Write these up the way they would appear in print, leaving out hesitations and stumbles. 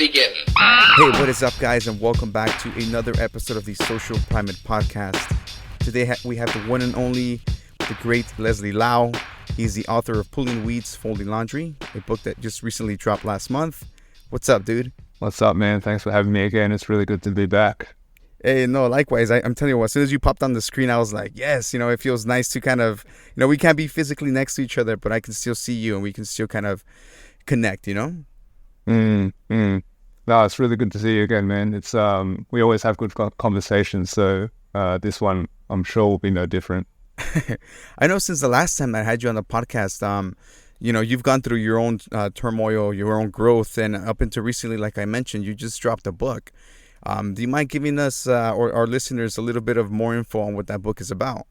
begin. Hey, what is up, guys, and welcome back to another episode of the Social Primate Podcast. Today we have the one and only, the great Leslie Lau. He's the author of Pulling Weeds, Folding Laundry, a book that just recently dropped last month. What's up, dude? What's up, man? Thanks for having me again. It's really good to be back. Hey, no, likewise. I'm telling you, as soon as you popped on the screen, I was like, yes, it feels nice to kind of, we can't be physically next to each other, but I can still see you and we can still kind of connect, No, it's really good to see you again, man. It's we always have good conversations, so this one I'm sure will be no different. I know since the last time I had you on the podcast, you've gone through your own turmoil, your own growth, and up until recently, like I mentioned, you just dropped a book. Do you mind giving us or our listeners a little bit of more info on what that book is about?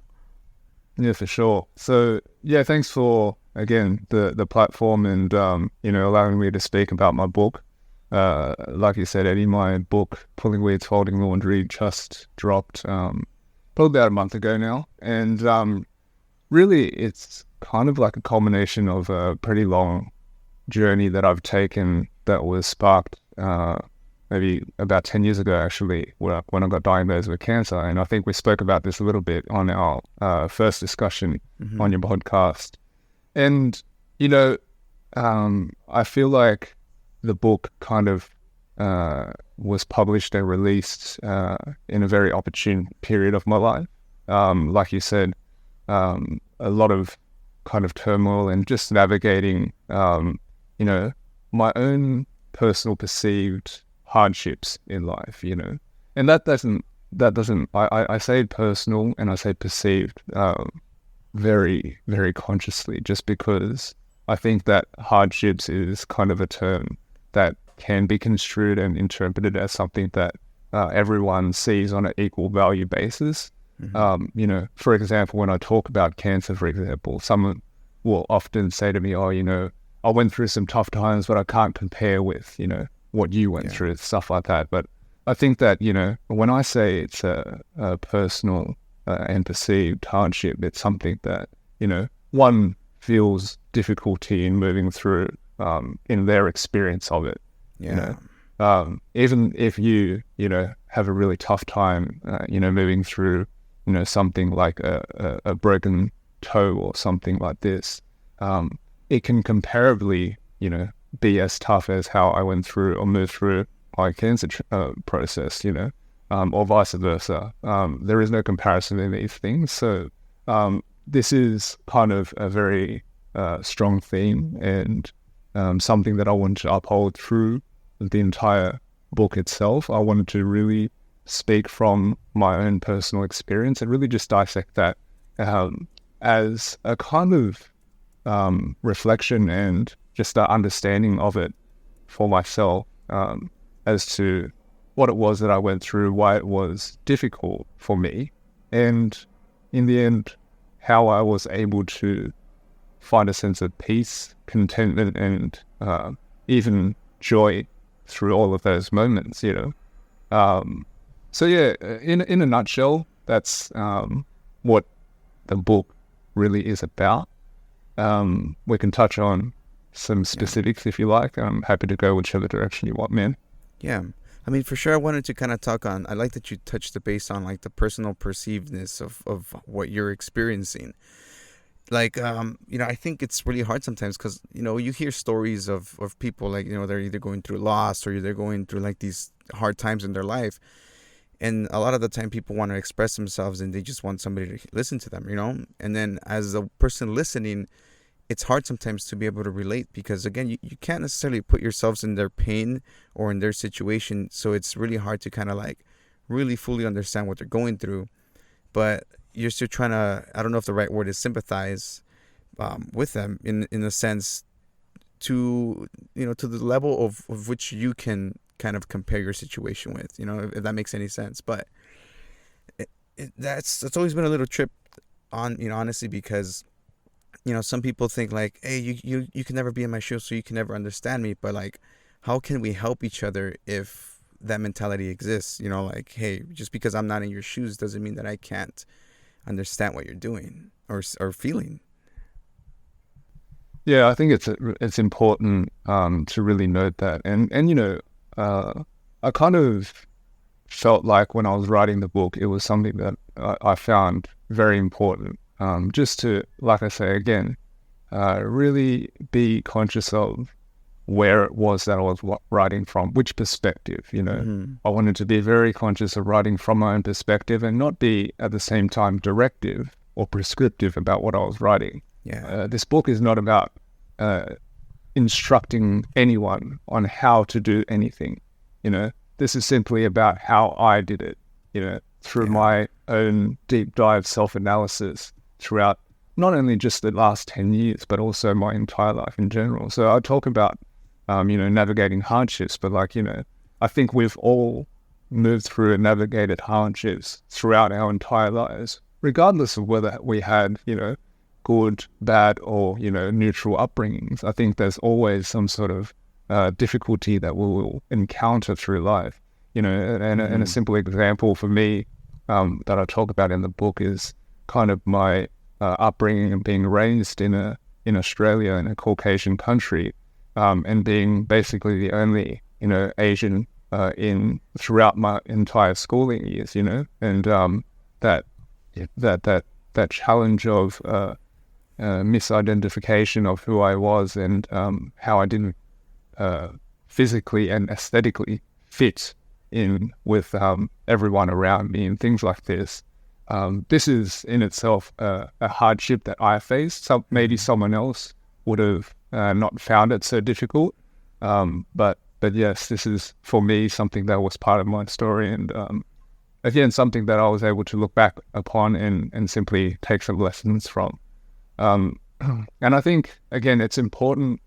Yeah, for sure. So, yeah, thanks for, again, the platform and, allowing me to speak about my book. Like you said, Eddie, my book, Pulling Weeds, Folding Laundry, just dropped probably about a month ago now. And really, it's kind of like a culmination of a pretty long journey that I've taken that was sparked maybe about 10 years ago, actually, when I got diagnosed with cancer. And I think we spoke about this a little bit on our first discussion on your podcast. And, I feel like the book kind of was published and released in a very opportune period of my life. Like you said, a lot of kind of turmoil and just navigating, my own personal perceived hardships in life, and that doesn't, I say personal and I say perceived very, very consciously, just because I think that hardships is kind of a term that can be construed and interpreted as something that everyone sees on an equal value basis. For example, when I talk about cancer, for example, someone will often say to me, I went through some tough times, but I can't compare with, what you went through, stuff like that. But I think that, when I say it's a personal and perceived hardship, it's something that, one feels difficulty in moving through in their experience of it. Even if you, have a really tough time, moving through, something like a broken toe or something like this, it can comparably, be as tough as how I went through or moved through my cancer process, or vice versa. There is no comparison in these things. So this is kind of a very strong theme and something that I wanted to uphold through the entire book itself. I wanted to really speak from my own personal experience and really just dissect that as a kind of reflection and just an understanding of it for myself, as to what it was that I went through, why it was difficult for me, and in the end, how I was able to find a sense of peace, contentment, and even joy through all of those moments, So yeah, in a nutshell, that's what the book really is about. We can touch on some specifics if you like. I'm happy to go whichever direction you want, man. Yeah. I mean, for sure, I wanted to kind of talk on, I like that you touched the base on like the personal perceivedness of what you're experiencing. Like, I think it's really hard sometimes because, you hear stories of people like, they're either going through loss or they're going through like these hard times in their life. And a lot of the time people want to express themselves and they just want somebody to listen to them, And then as a person listening, it's hard sometimes to be able to relate because, again, you can't necessarily put yourselves in their pain or in their situation. So it's really hard to kind of like really fully understand what they're going through. But you're still trying to, I don't know if the right word is sympathize with them in a sense to, to the level of which you can kind of compare your situation with, if that makes any sense. But that's always been a little trip on, honestly, because some people think like, hey, you can never be in my shoes, so you can never understand me. But like, how can we help each other if that mentality exists? Like, hey, just because I'm not in your shoes doesn't mean that I can't understand what you're doing or feeling. Yeah, I think it's important to really note that, and I kind of felt like when I was writing the book, it was something that I found very important. Just to, like I say again, really be conscious of where it was that I was writing from, which perspective, I wanted to be very conscious of writing from my own perspective and not be at the same time directive or prescriptive about what I was writing. Yeah. This book is not about instructing anyone on how to do anything. This is simply about how I did it, through my own deep dive self-analysis throughout not only just the last 10 years, but also my entire life in general. So I talk about, navigating hardships, but I think we've all moved through and navigated hardships throughout our entire lives, regardless of whether we had, good, bad, or, neutral upbringings. I think there's always some sort of difficulty that we will encounter through life, and a simple example for me that I talk about in the book is kind of my upbringing and being raised in Australia, in a Caucasian country, and being basically the only, Asian throughout my entire schooling years, and that challenge of misidentification of who I was and how I didn't physically and aesthetically fit in with everyone around me and things like this. This is in itself a hardship that I faced. Maybe someone else would have not found it so difficult. But yes, this is for me something that was part of my story, and again, something that I was able to look back upon and simply take some lessons from. And I think, again, it's important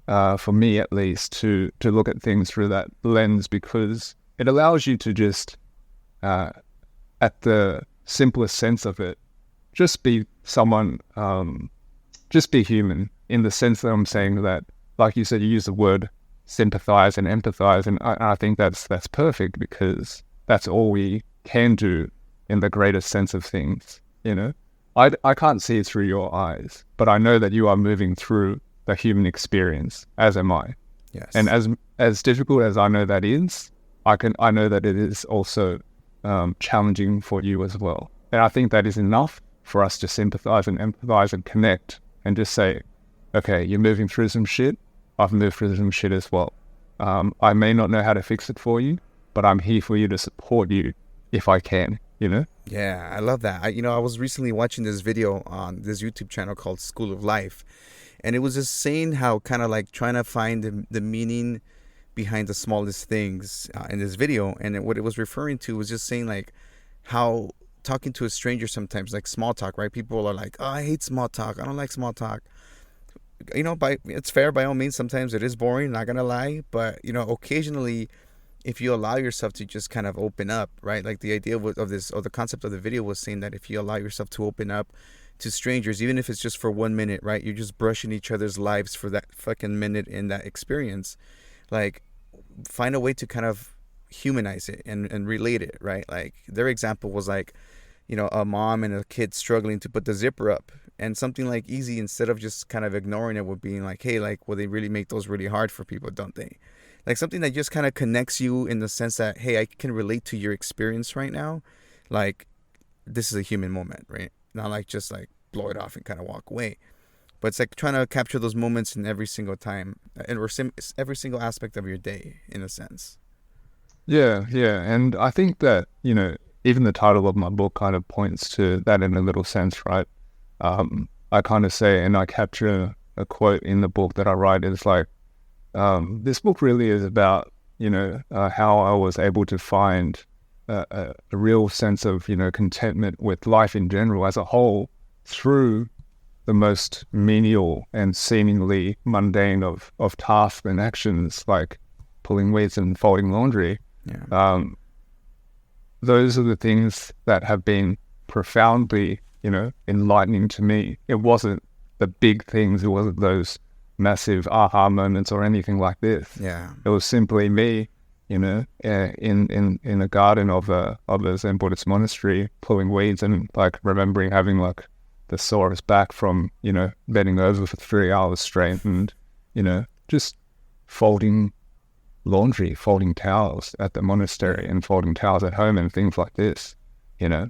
for me at least to look at things through that lens, because it allows you to just, at the simplest sense of it, just be someone, just be human, in the sense that I'm saying that, like you said, you use the word sympathize and empathize, and I think that's perfect, because that's all we can do in the greatest sense of things. I can't see it through your eyes, but I know that you are moving through the human experience, as am I. Yes. And as difficult as I know that is, I know that it is also challenging for you as well. And I think that is enough for us to sympathize and empathize and connect and just say, okay, you're moving through some shit. I've moved through some shit as well. I may not know how to fix it for you, but I'm here for you to support you if I can, Yeah, I love that. I was recently watching this video on this YouTube channel called School of Life, and it was just saying how kind of like trying to find the meaning behind the smallest things in this video. And what it was referring to was just saying like how talking to a stranger sometimes, like small talk, right? People are like, oh, I hate small talk. I don't like small talk. It's fair by all means. Sometimes it is boring, not gonna lie, but occasionally, if you allow yourself to just kind of open up, right? Like the idea of this, or the concept of the video was saying that if you allow yourself to open up to strangers, even if it's just for 1 minute, right? You're just brushing each other's lives for that fucking minute in that experience. Like, find a way to kind of humanize it and relate it, right? Like their example was like, a mom and a kid struggling to put the zipper up, and something like easy, instead of just kind of ignoring it, would being like, hey, like, well, they really make those really hard for people, don't they? Like something that just kind of connects you in the sense that, hey, I can relate to your experience right now. Like, this is a human moment, right? Not like just like blow it off and kind of walk away. But it's like trying to capture those moments in every single time, or every single aspect of your day, in a sense. Yeah. And I think that, even the title of my book kind of points to that in a little sense, right? I kind of say, and I capture a quote in the book that I write, is like, this book really is about, how I was able to find a real sense of, contentment with life in general as a whole through the most menial and seemingly mundane of tasks and actions, like pulling weeds and folding laundry. Yeah. Those are the things that have been profoundly, enlightening to me. It wasn't the big things. It wasn't those massive aha moments or anything like this. Yeah. It was simply me, in a garden of a Zen Buddhist monastery, pulling weeds and like remembering having like the sorest back from, bending over for 3 hours straight and, just folding laundry, folding towels at the monastery and folding towels at home and things like this, you know.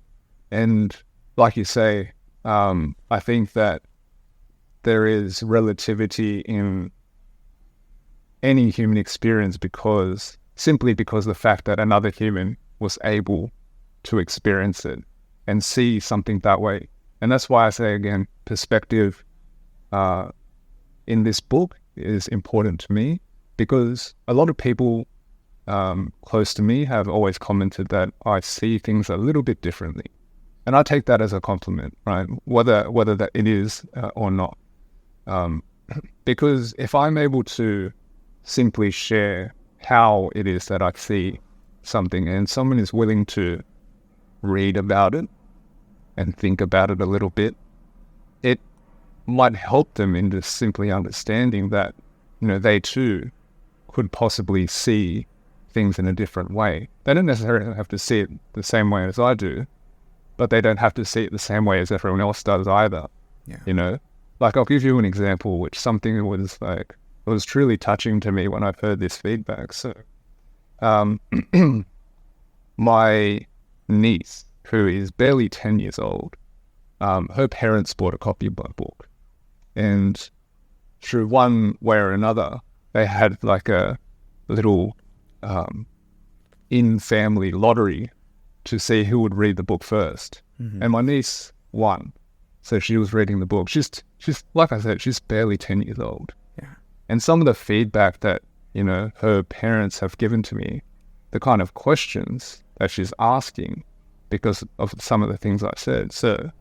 And like you say, I think that there is relativity in any human experience simply because the fact that another human was able to experience it and see something that way. And that's why I say again, perspective in this book is important to me, because a lot of people close to me have always commented that I see things a little bit differently. And I take that as a compliment, right? Whether that it is or not. Because if I'm able to simply share how it is that I see something, and someone is willing to read about it and think about it a little bit, it might help them in just simply understanding that, you know, they too could possibly see things in a different way. They don't necessarily have to see it the same way as I do, but they don't have to see it the same way as everyone else does either. Yeah. You know, like I'll give you an example, which something was like, it was truly touching to me when I've heard this feedback. So, my niece, who is barely 10 years old, her parents bought a copy of my book, and through one way or another, they had like a little in-family lottery to see who would read the book first. Mm-hmm. And my niece won. So she was reading the book. She's like I said, she's barely 10 years old. Yeah. And some of the feedback that, you know, her parents have given to me, the kind of questions that she's asking because of some of the things I said. So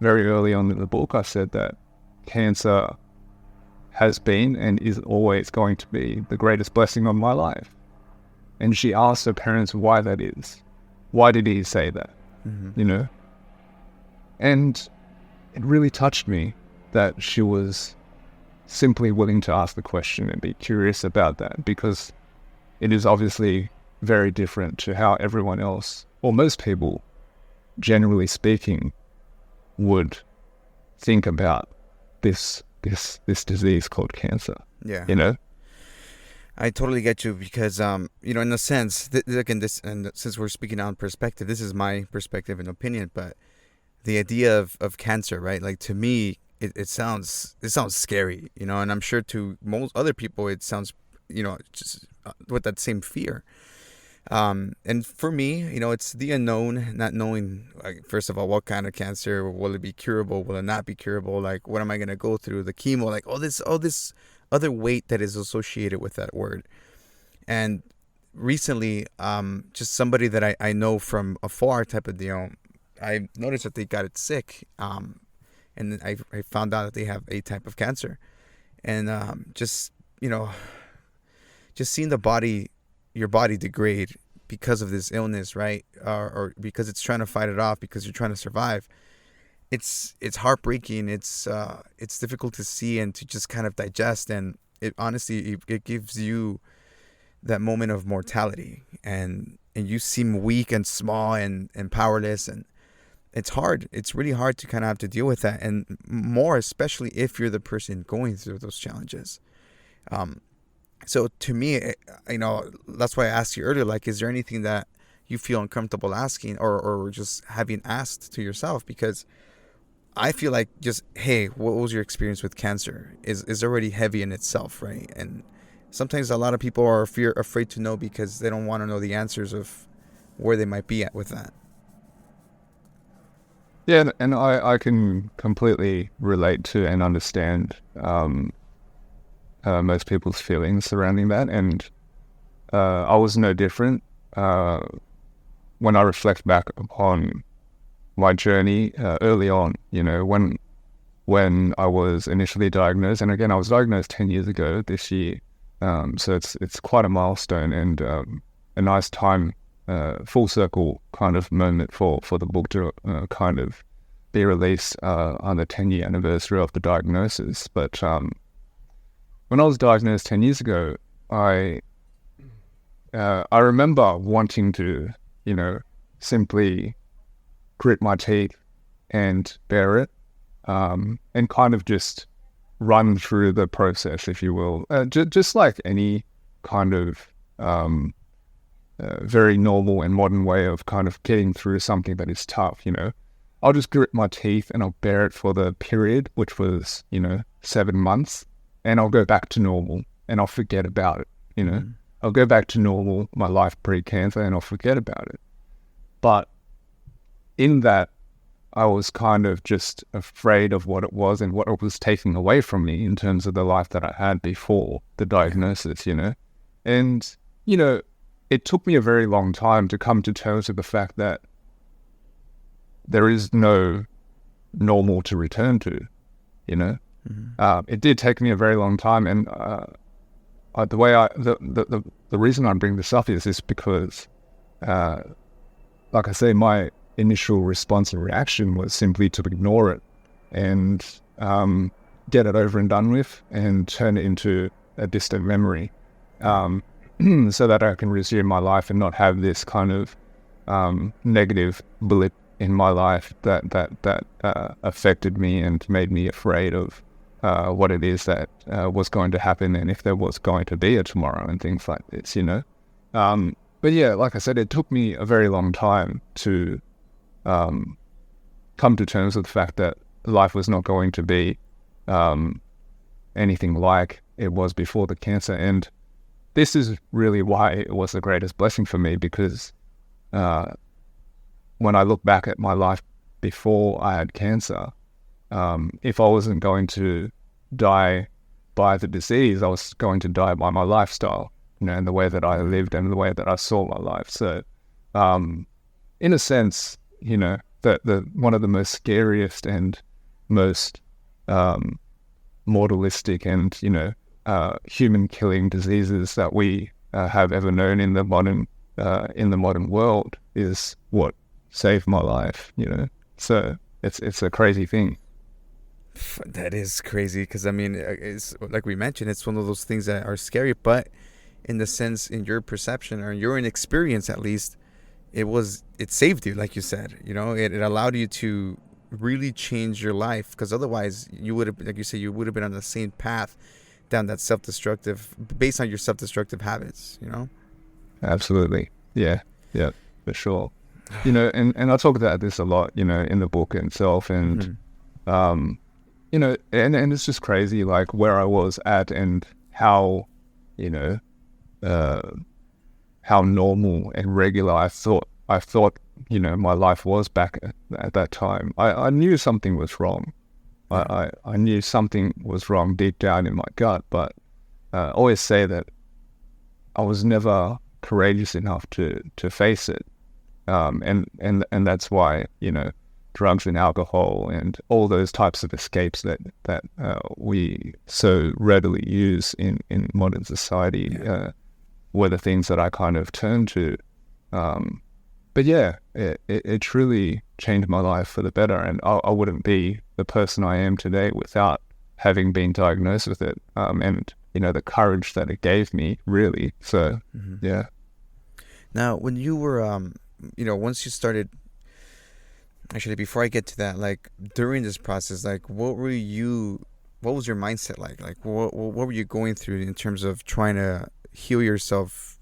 very early on in the book, I said that cancer has been and is always going to be the greatest blessing of my life. And she asked her parents why that is. Why did he say that? Mm-hmm. You know? And it really touched me that she was simply willing to ask the question and be curious about that, because it is obviously very different to how everyone else, or most people, generally speaking, would think about this disease called cancer. Yeah. You know? I totally get you, because you know, in a sense, again, and since we're speaking on perspective, this is my perspective and opinion, but the idea of cancer, right? Like, to me, it sounds scary, you know, and I'm sure to most other people it sounds, you know, just with that same fear. And for me, you know, it's the unknown, not knowing, like, first of all, what kind of cancer, will it be curable, will it not be curable, like, what am I going to go through, the chemo, like all this other weight that is associated with that word. And recently, just somebody that I know from afar type of deal, I noticed that they got it sick, and I found out that they have a type of cancer. And just, you know, just seeing your body degrade because of this illness, right? Or because it's trying to fight it off, because you're trying to survive. It's heartbreaking. It's difficult to see and to just kind of digest. And it honestly, it gives you that moment of mortality, and you seem weak and small and powerless, and it's hard. It's really hard to kind of have to deal with that, and more especially if you're the person going through those challenges. So to me, you know, that's why I asked you earlier, like, is there anything that you feel uncomfortable asking or just having asked to yourself? Because I feel like just, hey, what was your experience with cancer is already heavy in itself, right? And sometimes a lot of people are afraid to know because they don't want to know the answers of where they might be at with that. Yeah, and I can completely relate to and understand most people's feelings surrounding that, and I was no different. When I reflect back upon my journey early on, you know, when I was initially diagnosed, and again I was diagnosed 10 years ago this year, so it's quite a milestone and a nice time, full circle kind of moment for the book to kind of be released on the 10-year anniversary of the diagnosis. But when I was diagnosed 10 years ago, I remember wanting to, you know, simply grit my teeth and bear it, and kind of just run through the process, if you will, just like any kind of very normal and modern way of kind of getting through something that is tough, you know. I'll just grit my teeth and I'll bear it for the period, which was, 7 months, and I'll go back to normal and I'll forget about it, you know. I'll go back to normal, my life pre-cancer, and I'll forget about it. But in that, I was kind of just afraid of what it was and what it was taking away from me in terms of the life that I had before the diagnosis, you know. And, it took me a very long time to come to terms with the fact that there is no normal to return to, you know. It did take me a very long time, and the reason I bring this up is because, like I say, my initial response and reaction was simply to ignore it and get it over and done with and turn it into a distant memory, so that I can resume my life and not have this kind of negative blip in my life that affected me and made me afraid of what it is that was going to happen, and if there was going to be a tomorrow and things like this, you know. But yeah, like I said, it took me a very long time to come to terms with the fact that life was not going to be anything like it was before the cancer. And this is really why it was the greatest blessing for me, because when I look back at my life before I had cancer, if I wasn't going to die by the disease, I was going to die by my lifestyle, and the way that I lived and the way that I saw my life. So, in a sense, that the one of the most scariest and most mortalistic and human-killing diseases that we have ever known in the modern world is what saved my life. So it's a crazy thing. That is crazy, because it's like we mentioned, it's one of those things that are scary, but in the sense, in your perception or in your experience at least, it saved you, like you said. It allowed you to really change your life, because otherwise you would have, like you said, you would have been on the same path down that based on your self-destructive habits. Absolutely. Yeah, for sure. And I talk about this a lot, in the book itself, and and it's just crazy, like where I was at and how how normal and regular I thought my life was back at that time. I knew something was wrong. I knew something was wrong deep down in my gut, but I always say that I was never courageous enough to face it, and that's why drugs and alcohol and all those types of escapes that we so readily use in modern society were the things that I kind of turned to. But yeah, it truly changed my life for the better, and I wouldn't be the person I am today without having been diagnosed with it, and the courage that it gave me, really. So yeah. Now, when you were once you started, actually, before I get to that, like during this process, like what was your mindset like? Like what were you going through in terms of trying to heal yourself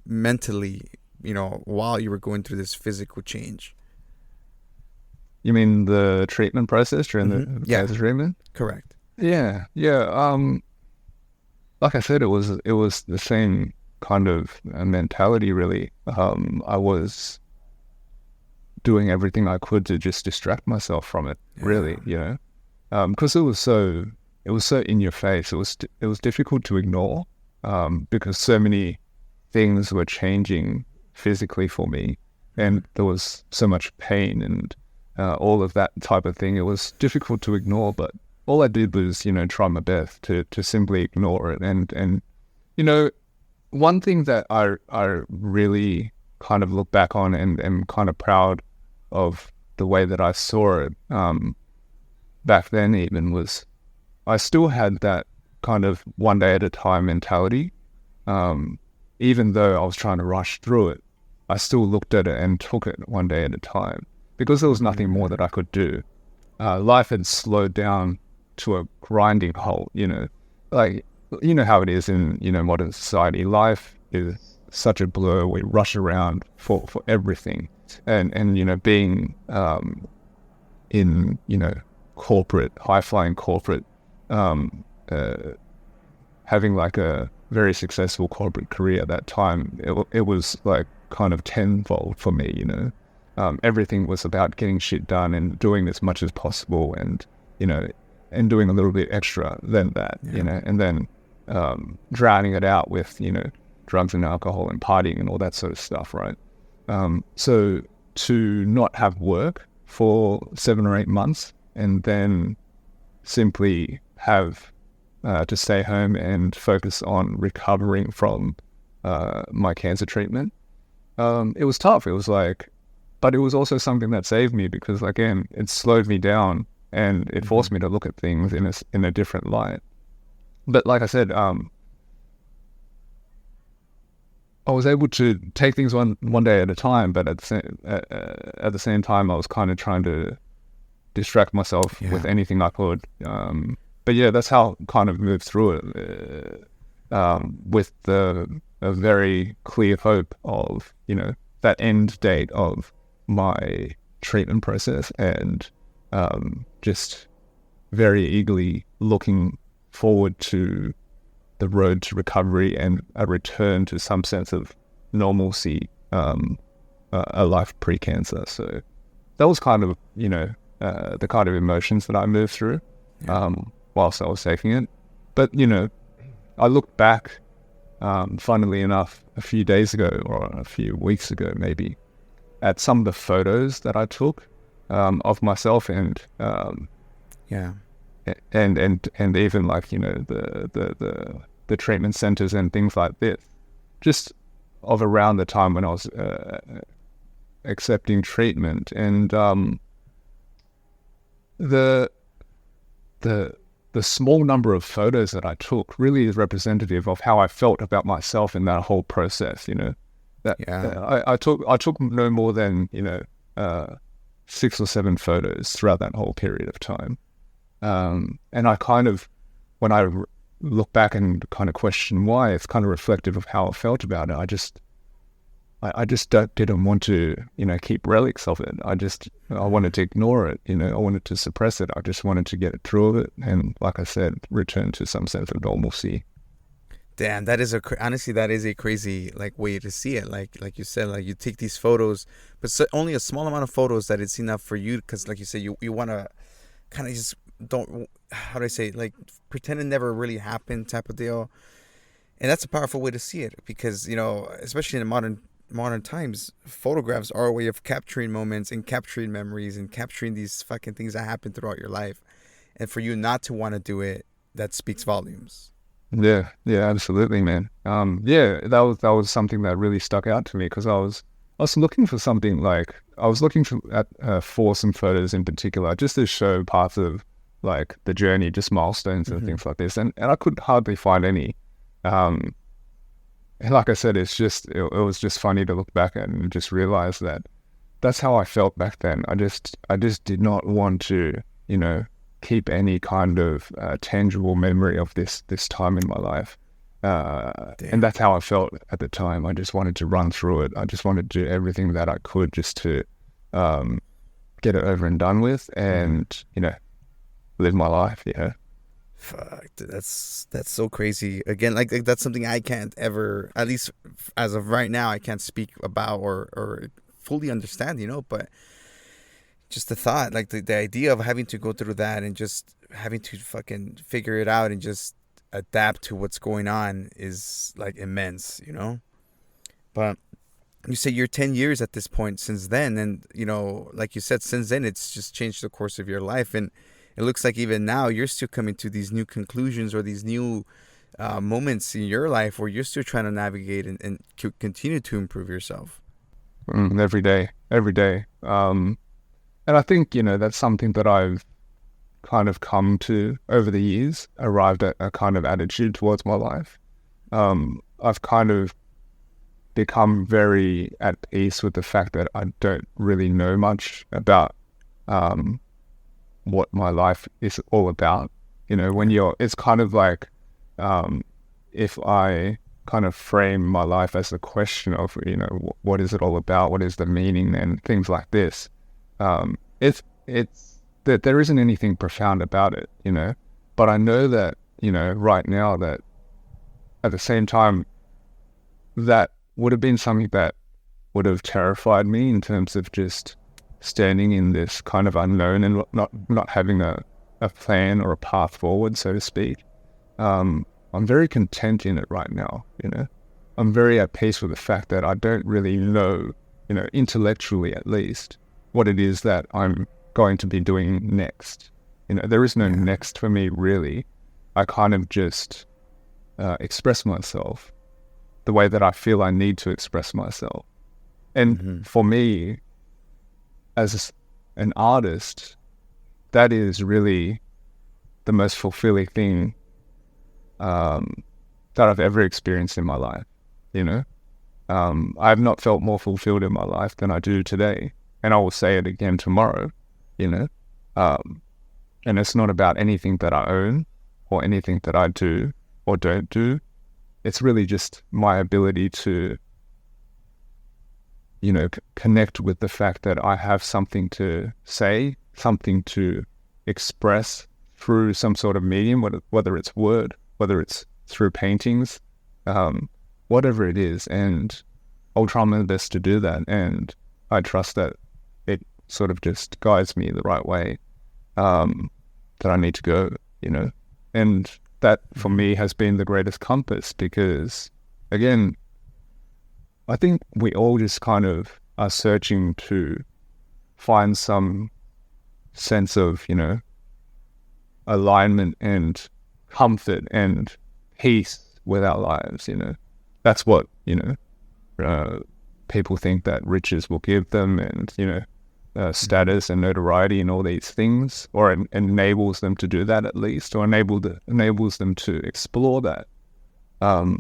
mentally, while you were going through this physical change? You mean the treatment process during the treatment? Correct. Yeah. Like I said, it was the same kind of mentality, really. I was doing everything I could to just distract myself from it, really, because it was so in your face. It was difficult to ignore, because so many things were changing physically for me, and there was so much pain and all of that type of thing. It was difficult to ignore, but all I did was, try my best to simply ignore it. And one thing that I really kind of look back on and am kind of proud of the way that I saw it back then even was I still had that kind of one day at a time mentality. Even though I was trying to rush through it, I still looked at it and took it one day at a time, because there was nothing more that I could do. Life had slowed down to a grinding halt, like, how it is in, modern society. Life is such a blur. We rush around for everything, and you know, being in, you know, corporate, high flying corporate, having like a very successful corporate career at that time, it was like kind of tenfold for me, you know. Everything was about getting shit done and doing as much as possible, and, you know, and doing a little bit extra than that, you know, and then drowning it out with, you know, drugs and alcohol and partying and all that sort of stuff, right? So to not have work for 7 or 8 months and then simply have to stay home and focus on recovering from my cancer treatment, it was tough. It was like, but it was also something that saved me, because again, it slowed me down and it forced me to look at things in a different light. But like I said, I was able to take things one day at a time, but at the same time, I was kind of trying to distract myself with anything I could. But yeah, that's how I kind of moved through it, with a very clear hope of, you know, that end date of my treatment process, and just very eagerly looking forward to the road to recovery and a return to some sense of normalcy, a life pre-cancer. So that was kind of, you know, the kind of emotions that I moved through whilst I was taking it. But, you know, I looked back, funnily enough, a few days ago or a few weeks ago maybe, at some of the photos that I took of myself, and and even like, you know, the treatment centers and things like this, just of around the time when I was accepting treatment, and the small number of photos that I took really is representative of how I felt about myself in that whole process. You know, that I took no more than, you know, 6 or 7 photos throughout that whole period of time. And I kind of, when I look back and kind of question why, it's kind of reflective of how I felt about it. I just didn't want to, you know, keep relics of it. I wanted to ignore it, you know, I wanted to suppress it. I just wanted to get through it. And like I said, return to some sense of normalcy. Damn, that is honestly, that is a crazy like way to see it. Like you said, like you take these photos, but only a small amount of photos that it's enough for you, because like you said, you want to kind of just don't, how do I say, like pretend it never really happened type of deal. And that's a powerful way to see it, because, you know, especially in modern times, photographs are a way of capturing moments and capturing memories and capturing these fucking things that happen throughout your life. And for you not to want to do it, that speaks volumes. Yeah, absolutely, man. That was something that really stuck out to me, because I was looking for something, like I was looking for some photos in particular, just to show parts of like the journey, just milestones and things like this, and I could hardly find any. And like I said, it was just funny to look back at and just realize that that's how I felt back then. I just did not want to, you know, keep any kind of tangible memory of this time in my life. And that's how I felt at the time. I just wanted to run through it. I just wanted to do everything that I could just to get it over and done with, and, you know, live my life. Yeah. Fuck, that's so crazy. Again, like that's something I can't ever, at least as of right now, I can't speak about or fully understand, you know. But just the thought, like the idea of having to go through that and just having to fucking figure it out and just adapt to what's going on is like immense, you know. But you say you're 10 years at this point since then, and, you know, like you said, since then it's just changed the course of your life. And it looks like even now you're still coming to these new conclusions or these new moments in your life where you're still trying to navigate and continue to improve yourself. Every day. And I think, you know, that's something that I've kind of come to over the years, arrived at a kind of attitude towards my life. I've kind of become very at peace with the fact that I don't really know much about what my life is all about. You know, when it's kind of like, if I kind of frame my life as a question of, what is it all about? What is the meaning and things like this? It's that there isn't anything profound about it, but I know that, right now that at the same time, that would have been something that would have terrified me in terms of just standing in this kind of unknown and not having a plan or a path forward, so to speak. I'm very content in it right now, I'm very at peace with the fact that I don't really know, intellectually at least, what it is that I'm going to be doing next. There is no next for me, really. I kind of just express myself the way that I feel I need to express myself. And for me, as an artist, that is really the most fulfilling thing that I've ever experienced in my life. I have not felt more fulfilled in my life than I do today, and I will say it again tomorrow. And it's not about anything that I own or anything that I do or don't do. It's really just my ability to, connect with the fact that I have something to say, something to express through some sort of medium, whether it's word, whether it's through paintings, whatever it is. And I'll try my best to do that. And I trust that it sort of just guides me the right way that I need to go, And that for me has been the greatest compass because, again, I think we all just kind of are searching to find some sense of, alignment and comfort and peace with our lives, That's what, people think that riches will give them and, status and notoriety and all these things, or enables them to do that at least, or enables them to explore that. But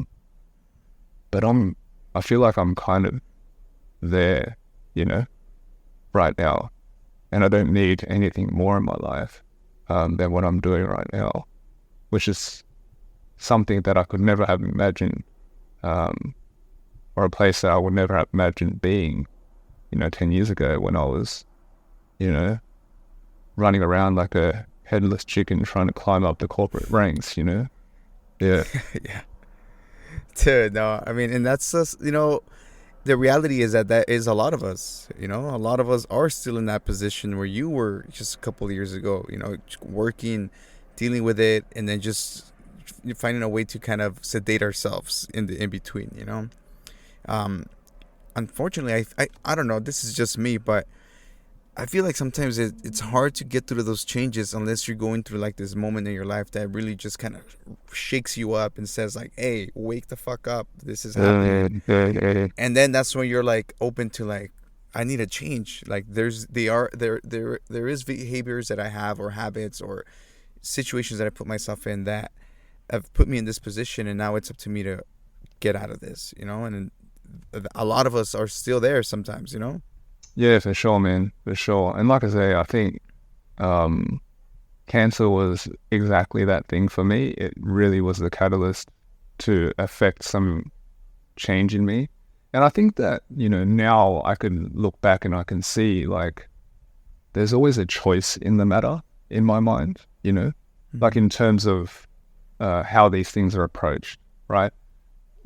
I feel like I'm kind of there, right now, and I don't need anything more in my life than what I'm doing right now, which is something that I could never have imagined, or a place that I would never have imagined being, 10 years ago when I was, running around like a headless chicken trying to climb up the corporate ranks, Yeah. Yeah. Dude, no, I mean, and that's just, the reality is that is a lot of us, a lot of us are still in that position where you were just a couple of years ago, working, dealing with it, and then just finding a way to kind of sedate ourselves in between, Unfortunately, I don't know, this is just me, but I feel like sometimes it's hard to get through those changes unless you're going through like this moment in your life that really just kind of shakes you up and says like, hey, wake the fuck up, this is happening. And then that's when you're like open to like, I need a change. Like there is behaviors that I have, or habits, or situations that I put myself in that have put me in this position, and now it's up to me to get out of this, and a lot of us are still there sometimes, Yeah, for sure, man, for sure. And like I say, I think cancer was exactly that thing for me. It really was the catalyst to affect some change in me. And I think that, now I can look back and I can see like there's always a choice in the matter in my mind, like in terms of how these things are approached, right?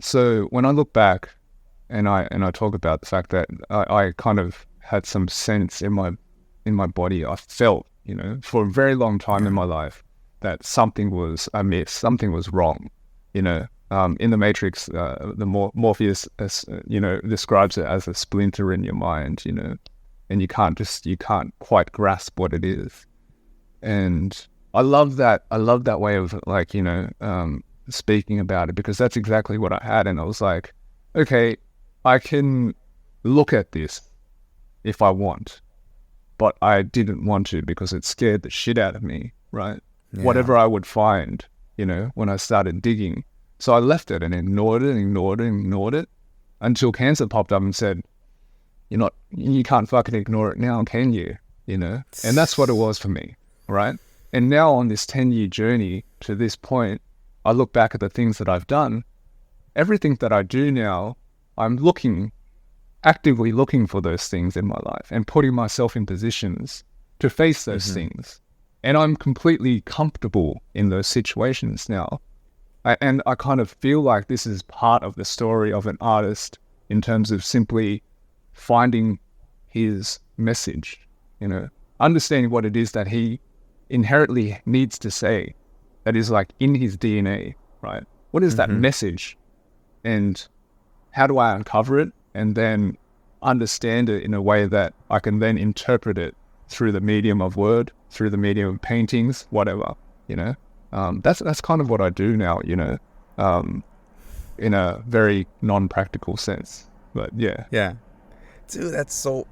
So when I look back and I talk about the fact that I kind of had some sense in my body, I felt, for a very long time in my life that something was amiss, something was wrong, in the Matrix, Morpheus, describes it as a splinter in your mind, and you can't quite grasp what it is. And I love that way of like, speaking about it, because that's exactly what I had. And I was like, okay, I can look at this if I want, but I didn't want to because it scared the shit out of me, right? Yeah. Whatever I would find, when I started digging. So I left it and ignored it until cancer popped up and said, you can't fucking ignore it now, can you? And that's what it was for me, right? And now on this 10-year journey to this point, I look back at the things that I've done everything that I do now, I'm actively looking for those things in my life and putting myself in positions to face those things. And I'm completely comfortable in those situations now. And I kind of feel like this is part of the story of an artist in terms of simply finding his message, understanding what it is that he inherently needs to say, that is like in his DNA, right? What is that message? And how do I uncover it and then understand it in a way that I can then interpret it through the medium of word, through the medium of paintings, whatever, that's kind of what I do now, in a very non-practical sense. But yeah, dude, that's so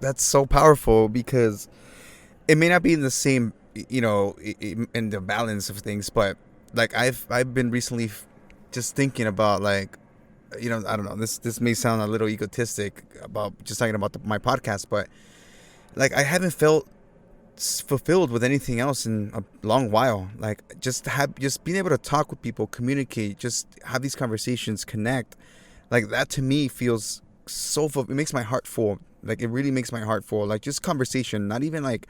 powerful, because it may not be in the same, in the balance of things, but like I've been recently just thinking about, like, I don't know, this may sound a little egotistic about just talking about my podcast, but like I haven't felt fulfilled with anything else in a long while. Like just being able to talk with people, communicate, just have these conversations, connect, like that to me feels so full. It makes my heart full. Like it really makes my heart full. Like just conversation, not even like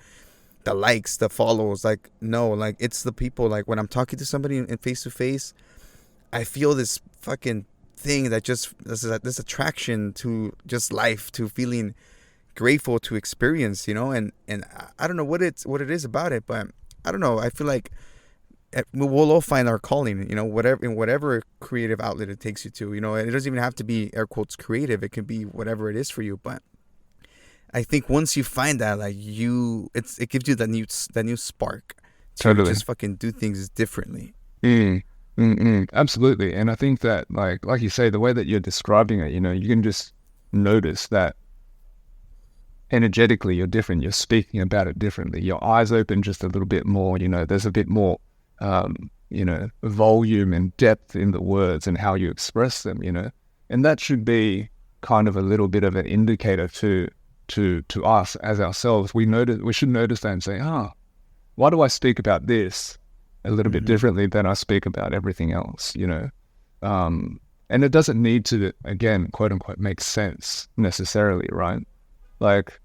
the likes, the follows, like no, like it's the people. Like when I'm talking to somebody in face to face, I feel this fucking thing that just this attraction to just life, to feeling grateful to experience, and I don't know what it is about it, but I don't know, I feel like we'll all find our calling, whatever creative outlet it takes you to, it doesn't even have to be air quotes creative, it can be whatever it is for you. But I think once you find that, like it gives you that new spark to totally just fucking do things differently. Absolutely. And I think that like you say, the way that you're describing it, you can just notice that energetically you're different, you're speaking about it differently, your eyes open just a little bit more, there's a bit more volume and depth in the words and how you express them, and that should be kind of a little bit of an indicator to us as ourselves. We should notice that and say, why do I speak about this a little bit differently than I speak about everything else, and it doesn't need to, again, quote unquote, make sense necessarily, right? Like,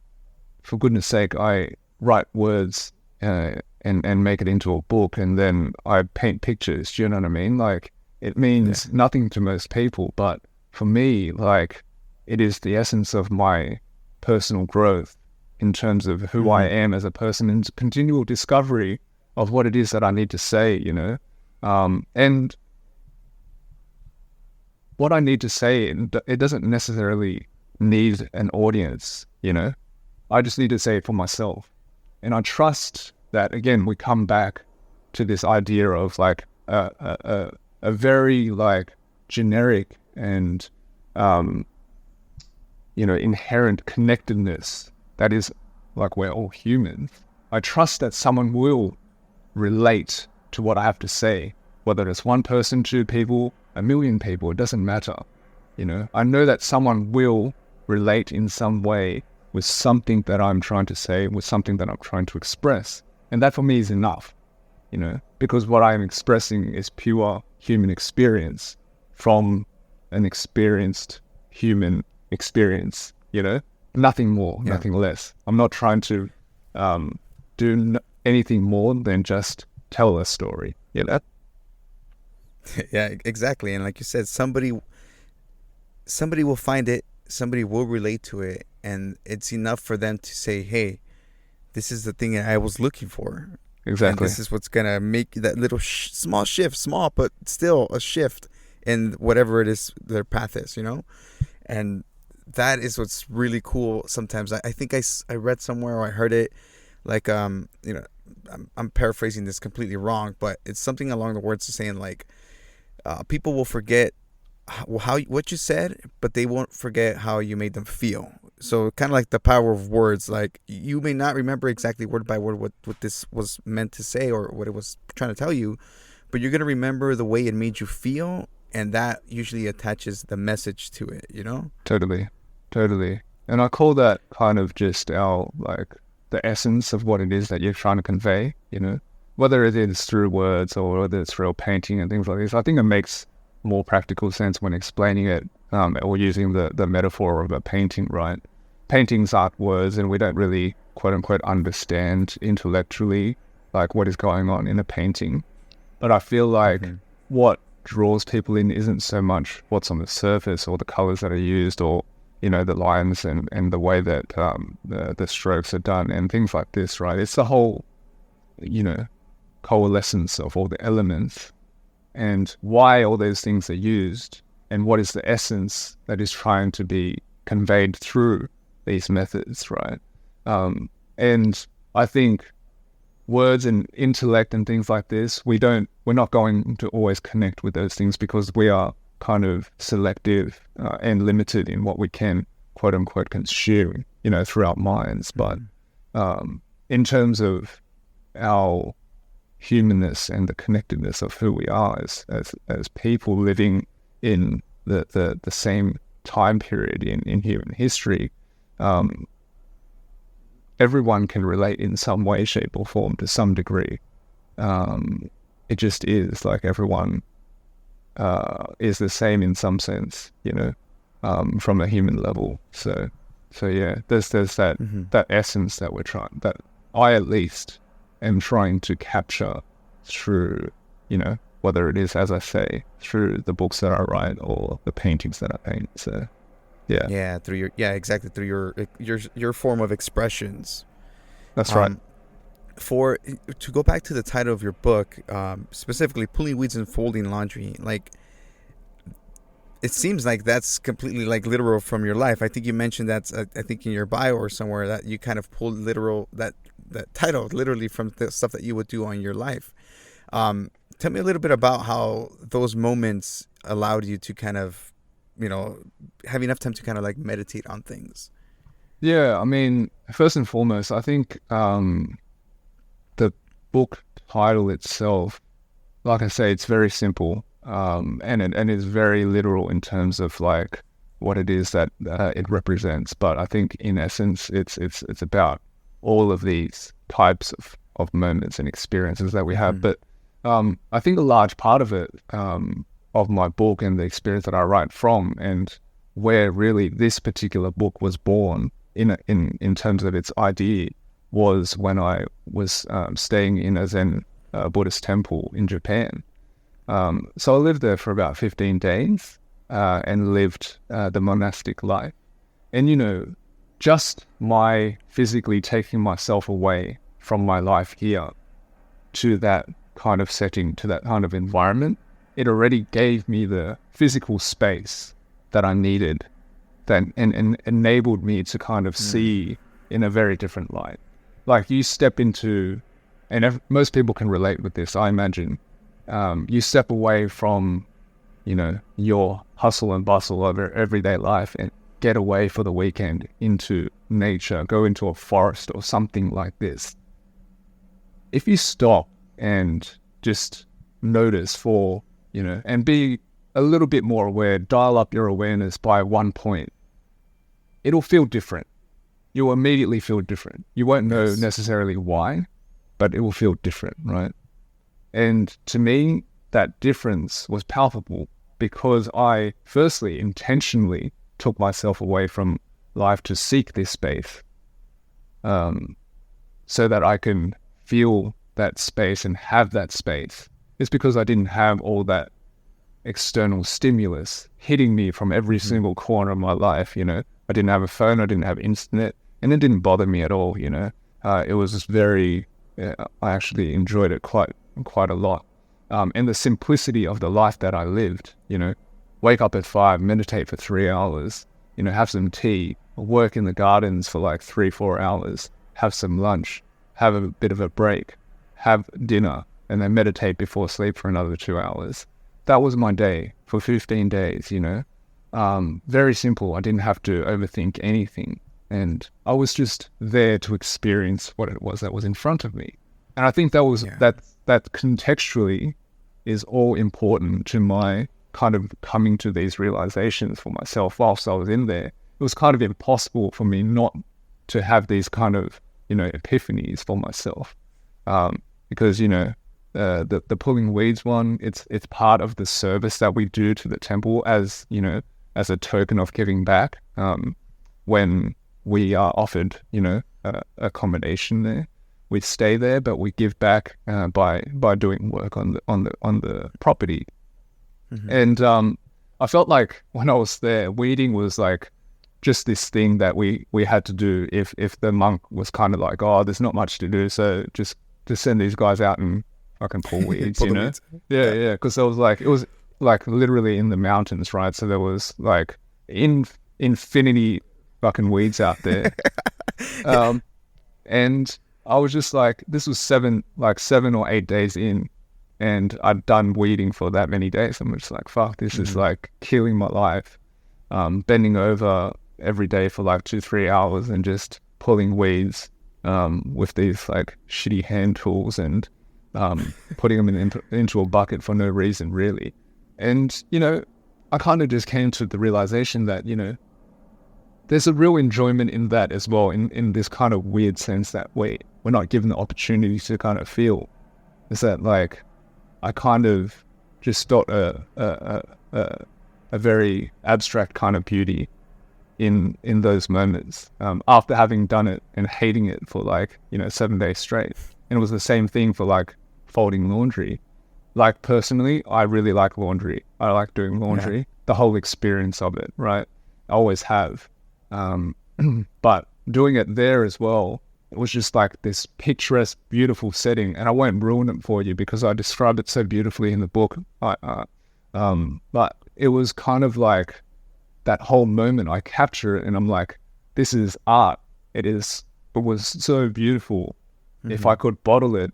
for goodness sake, I write words and make it into a book, and then I paint pictures. Do you know what I mean? Like, it means nothing to most people, but for me, like, it is the essence of my personal growth in terms of who I am as a person, and continual discovery of what it is that I need to say, and what I need to say, it doesn't necessarily need an audience, I just need to say it for myself. And I trust that, again, we come back to this idea of like a very like generic and inherent connectedness that is like, we're all humans. I trust that someone will relate to what I have to say, whether it's one person, two people, a million people, it doesn't matter. I know that someone will relate in some way with something that I'm trying to say, with something that I'm trying to express. And that for me is enough, because what I'm expressing is pure human experience from an experienced human experience, nothing more, nothing less. I'm not trying to do anything more than just tell a story, Yeah, exactly. And like you said, somebody will find it, somebody will relate to it, and it's enough for them to say, hey, this is the thing I was looking for. Exactly. And this is what's going to make that little small shift, small, but still a shift in whatever it is their path is, And that is what's really cool. Sometimes I think I read somewhere, or I heard it, like, I'm paraphrasing this completely wrong, but it's something along the words of saying, like, people will forget what you said, but they won't forget how you made them feel. So kind of like the power of words. Like, you may not remember exactly word by word what this was meant to say or what it was trying to tell you, but you're going to remember the way it made you feel, and that usually attaches the message to it, Totally. And I call that kind of just our, like, the essence of what it is that you're trying to convey, whether it is through words or whether it's through painting and things like this. I think it makes more practical sense when explaining it, or using the metaphor of a painting, right? Paintings aren't words, and we don't really, quote unquote, understand intellectually like what is going on in a painting. But I feel like what draws people in isn't so much what's on the surface or the colors that are used, or the lines and the way that the strokes are done and things like this, right? It's the whole coalescence of all the elements and why all those things are used, and what is the essence that is trying to be conveyed through these methods, right? And I think words and intellect and things like this, we're not going to always connect with those things because we are kind of selective and limited in what we can, quote unquote, consume, through our minds. But in terms of our humanness and the connectedness of who we are as people living in the same time period in human history, everyone can relate in some way, shape or form to some degree. It just is like everyone is the same in some sense, from a human level. So yeah, there's that that essence that that I at least am trying to capture through, whether it is, as I say, through the books that I write or the paintings that I paint. So yeah, through your form of expressions. That's right. To go back to the title of your book, specifically Pulling Weeds and Folding Laundry, like, it seems like that's completely like literal from your life. I think you mentioned that, I think in your bio or somewhere, that you kind of pulled that title literally from the stuff that you would do on your life. Tell me a little bit about how those moments allowed you to kind of, have enough time to kind of like meditate on things. Yeah, I mean, first and foremost, I think the book title itself, like I say, it's very simple, and it's very literal in terms of like what it is that it represents. But I think in essence, it's about all of these types of moments and experiences that we have. But I think a large part of it, of my book and the experience that I write from, and where really this particular book was born in terms of its idea, was when I was staying in a Zen Buddhist temple in Japan. So I lived there for about 15 days and lived the monastic life. And, just my physically taking myself away from my life here to that kind of setting, to that kind of environment, it already gave me the physical space that I needed, that and enabled me to kind of see in a very different light. Like, you step into, and most people can relate with this, I imagine, you step away from, your hustle and bustle of everyday life and get away for the weekend into nature, go into a forest or something like this. If you stop and just notice for, and be a little bit more aware, dial up your awareness by 1 point, it'll feel different. You'll immediately feel different. You won't know necessarily why, but it will feel different, right? And to me, that difference was palpable because I firstly intentionally took myself away from life to seek this space, so that I can feel that space and have that space. It's because I didn't have all that external stimulus hitting me from every single corner of my life. I didn't have a phone, I didn't have internet, and it didn't bother me at all. It was just very, I actually enjoyed it quite a lot. And the simplicity of the life that I lived, wake up at 5, meditate for 3 hours, have some tea, work in the gardens for like 3-4 hours, have some lunch, have a bit of a break, have dinner, and then meditate before sleep for another 2 hours. That was my day for 15 days, very simple. I didn't have to overthink anything. And I was just there to experience what it was that was in front of me. And I think that was that contextually is all important to my kind of coming to these realizations for myself whilst I was in there. It was kind of impossible for me not to have these kind of, epiphanies for myself. Because, the pulling weeds one, it's part of the service that we do to the temple, as you know, as a token of giving back. When we are offered, you know, accommodation there, we stay there, but we give back by doing work on the property. Mm-hmm. And I felt like when I was there, weeding was like just this thing that we had to do if the monk was kind of like, oh, there's not much to do, so just send these guys out and fucking pull weeds, Pull you the know? weeds. Yeah, because it was like literally in the mountains, right? So there was like infinity fucking weeds out there. And I was just like, this was 7 or 8 days in, and I'd done weeding for that many days. I'm just like, fuck, this is like killing my life. Bending over every day for like 2-3 hours and just pulling weeds with these like shitty hand tools and putting them into a bucket for no reason, really. And, you know, I kind of just came to the realization that, you know, there's a real enjoyment in that as well, in this kind of weird sense that we're not given the opportunity to kind of feel. Is that like, I kind of just got a very abstract kind of beauty in those moments after having done it and hating it for like, you know, 7 days straight. And it was the same thing for like folding laundry. Like personally, I really like laundry. I like doing laundry, the whole experience of it, right? I always have. But doing it there as well, it was just like this picturesque, beautiful setting. And I won't ruin it for you because I described it so beautifully in the book. But it was kind of like that whole moment, I capture it and I'm like, this is art. It was so beautiful. Mm-hmm. If I could bottle it,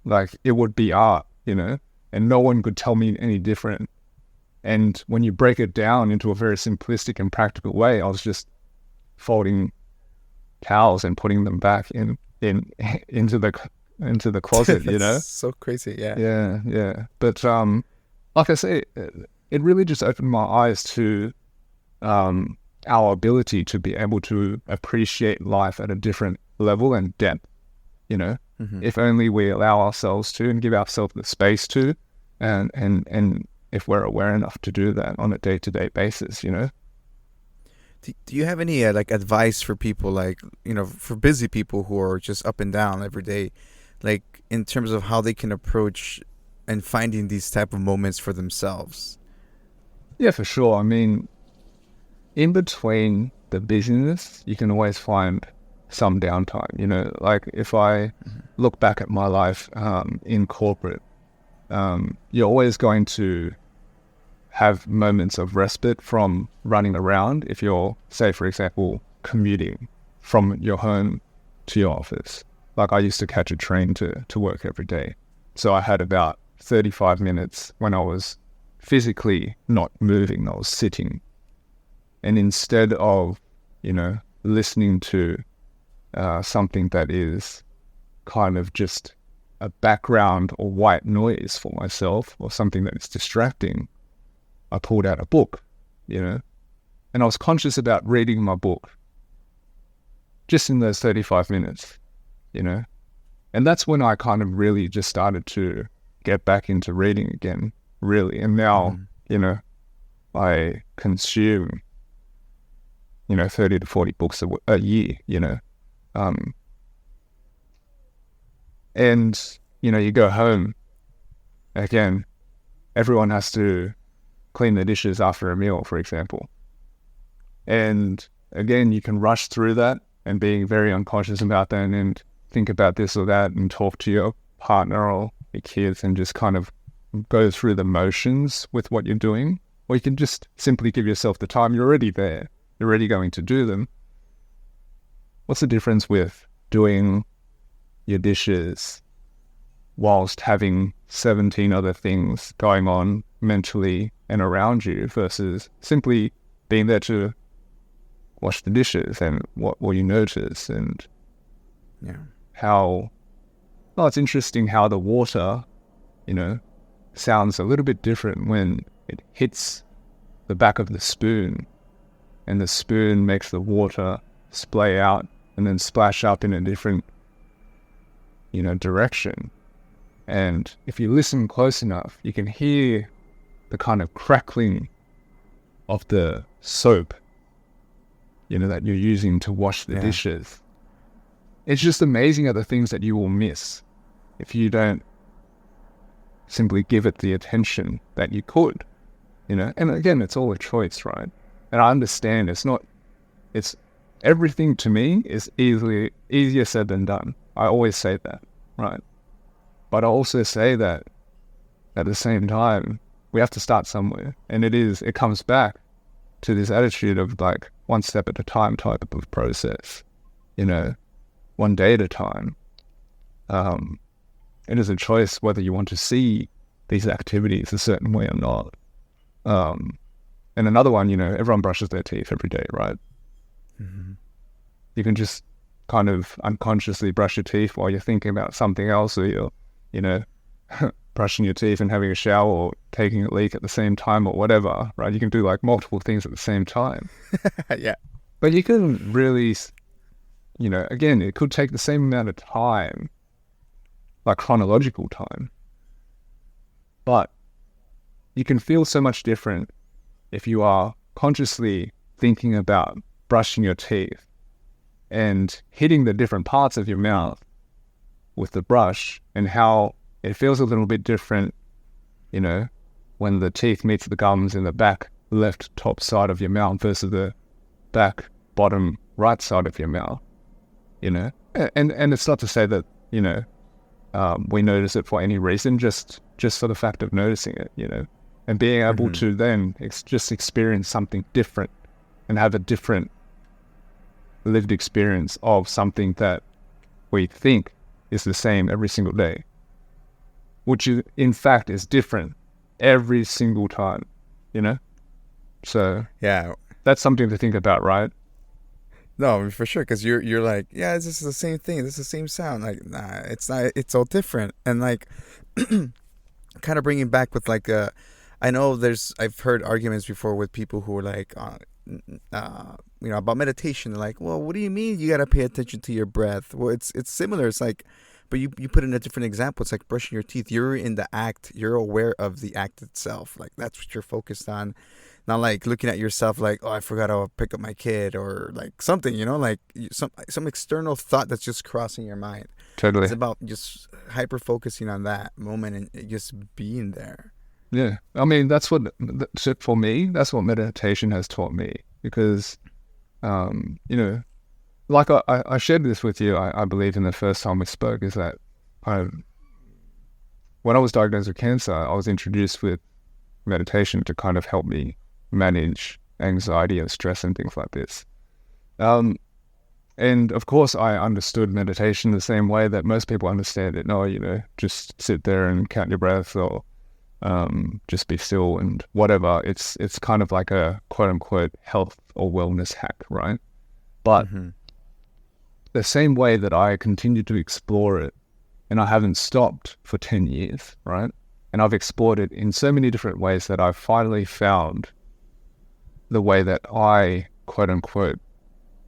like it would be art, you know, and no one could tell me any different. And when you break it down into a very simplistic and practical way, I was just folding towels and putting them back into the closet, you know. So crazy. Yeah. But like I say, it really just opened my eyes to our ability to be able to appreciate life at a different level and depth, you know. Mm-hmm. If only we allow ourselves to and give ourselves the space to, and if we're aware enough to do that on a day-to-day basis, you know. Do you have any like advice for people, like, you know, for busy people who are just up and down every day, like in terms of how they can approach and finding these type of moments for themselves? Yeah, for sure. I mean, in between the busyness, you can always find some downtime, you know. Like if I look back at my life in corporate, you're always going to have moments of respite from running around if you're, say, for example, commuting from your home to your office. Like I used to catch a train to work every day. So I had about 35 minutes when I was physically not moving, I was sitting. And instead of, you know, listening to something that is kind of just a background or white noise for myself or something that is distracting, I pulled out a book, you know, and I was conscious about reading my book just in those 35 minutes, you know. And that's when I kind of really just started to get back into reading again, really. And now, you know, I consume, you know, 30 to 40 books a year, you know. And, you know, you go home, again, everyone has to clean the dishes after a meal, for example. And again, you can rush through that and being very unconscious about that and think about this or that and talk to your partner or your kids and just kind of go through the motions with what you're doing. Or you can just simply give yourself the time. You're already there. You're already going to do them. What's the difference with doing your dishes whilst having 17 other things going on mentally and around you versus simply being there to wash the dishes? And what will you notice? And how, well, it's interesting how the water, you know, sounds a little bit different when it hits the back of the spoon and the spoon makes the water splay out and then splash up in a different, you know, direction. And if you listen close enough, you can hear the kind of crackling of the soap, that you're using to wash the dishes. It's just amazing at the things that you will miss if you don't simply give it the attention that you could, And again, it's all a choice, right? And I understand it's everything to me is easier said than done. I always say that, right? But I also say that at the same time, we have to start somewhere. And it comes back to this attitude of like one step at a time type of process, one day at a time. It is a choice whether you want to see these activities a certain way or not. And another one, everyone brushes their teeth every day, right? Mm-hmm. You can just kind of unconsciously brush your teeth while you're thinking about something else, or you're, brushing your teeth and having a shower or taking a leak at the same time or whatever, right? You can do like multiple things at the same time. Yeah. But you can really, again, it could take the same amount of time, like chronological time. But you can feel so much different if you are consciously thinking about brushing your teeth and hitting the different parts of your mouth with the brush, and how it feels a little bit different, when the teeth meets the gums in the back left top side of your mouth versus the back bottom right side of your mouth, and it's not to say that, we notice it for any reason, just for the fact of noticing it, and being able to then just experience something different and have a different lived experience of something that we think is the same every single day, which in fact is different every single time, So yeah, that's something to think about, right? No, for sure, because you're like, yeah, this is the same thing, this is the same sound. Like, nah, it's not. It's all different. And like, kind of bringing back with like, I know I've heard arguments before with people who are like, about meditation. They're like, well, what do you mean you got to pay attention to your breath? Well, it's similar. It's like, but you put in a different example. It's like brushing your teeth. You're in the act. You're aware of the act itself. Like, that's what you're focused on. Not like looking at yourself like, oh, I forgot to pick up my kid, or like something, like some external thought that's just crossing your mind. Totally. It's about just hyper focusing on that moment and just being there. Yeah. I mean, for me, that's what meditation has taught me, because, like I shared this with you, I believe in the first time we spoke, is that when I was diagnosed with cancer, I was introduced with meditation to kind of help me manage anxiety and stress and things like this. And of course I understood meditation the same way that most people understand it. No, just sit there and count your breath, or just be still and whatever. It's kind of like a quote unquote health or wellness hack, right? But the same way that I continue to explore it, and I haven't stopped for 10 years, right? And I've explored it in so many different ways that I've finally found the way that I, quote unquote,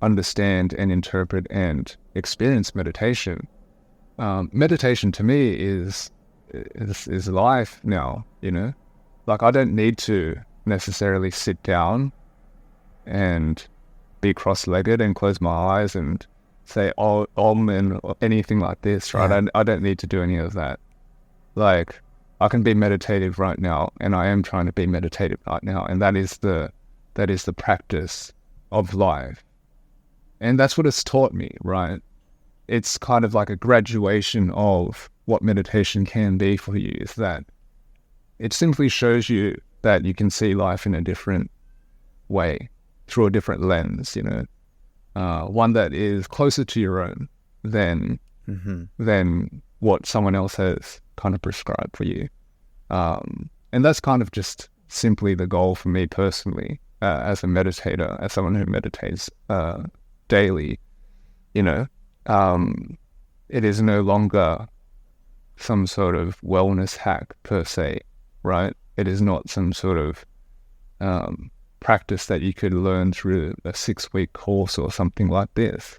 understand and interpret and experience meditation. Meditation to me is life now, Like, I don't need to necessarily sit down and be cross-legged and close my eyes and say om and anything like this, right? Yeah. I don't need to do any of that. Like, I can be meditative right now, and I am trying to be meditative right now, and that is the practice of life. And that's what it's taught me, right? It's kind of like a graduation of what meditation can be for you, is that it simply shows you that you can see life in a different way, through a different lens, one that is closer to your own than what someone else has kind of prescribed for you. And that's kind of just simply the goal for me personally, as a meditator, as someone who meditates daily. It is no longer some sort of wellness hack per se, right? It is not some sort of practice that you could learn through a 6-week course or something like this.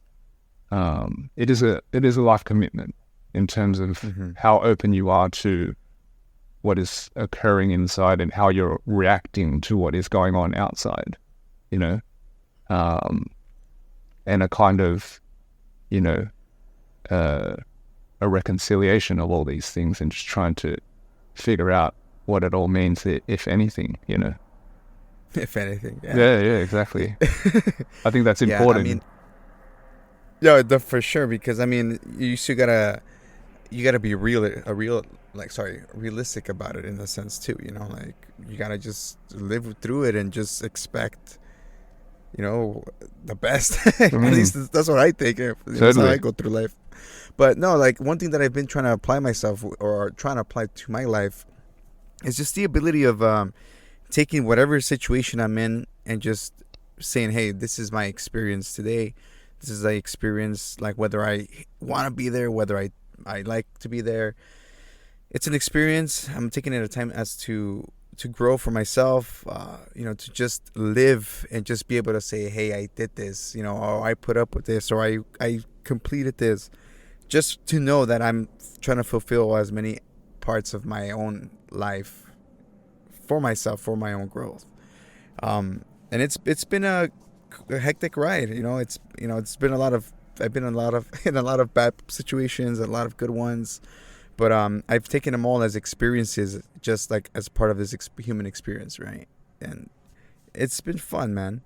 It is a life commitment, in terms of Mm-hmm. how open you are to what is occurring inside and how you're reacting to what is going on outside, you know, and a kind of, you know, a reconciliation of all these things and just trying to figure out what it all means, if anything, you know. If anything, yeah. Yeah, exactly. I think that's Yeah, I important. mean, yeah, for sure. Because I mean, you still gotta be realistic about it in a sense too. You know, like you gotta just live through it and just expect, you know, the best. At least that's what I think. That's how I Totally. go through life. But no, like one thing that I've been trying to apply myself or trying to apply to my life is just the ability of taking whatever situation I'm in and just saying, hey, this is my experience today. This is my experience, like whether I want to be there, whether I like to be there. It's an experience. I'm taking it a time as to grow for myself, you know, to just live and just be able to say, hey, I did this, you know, or I put up with this, or I completed this. Just to know that I'm trying to fulfill as many parts of my own life for myself, for my own growth. And it's been a hectic ride. It's been a lot of I've been in a lot of in a lot of bad situations, a lot of good ones. But I've taken them all as experiences, just like as part of this human experience, right? And it's been fun, man.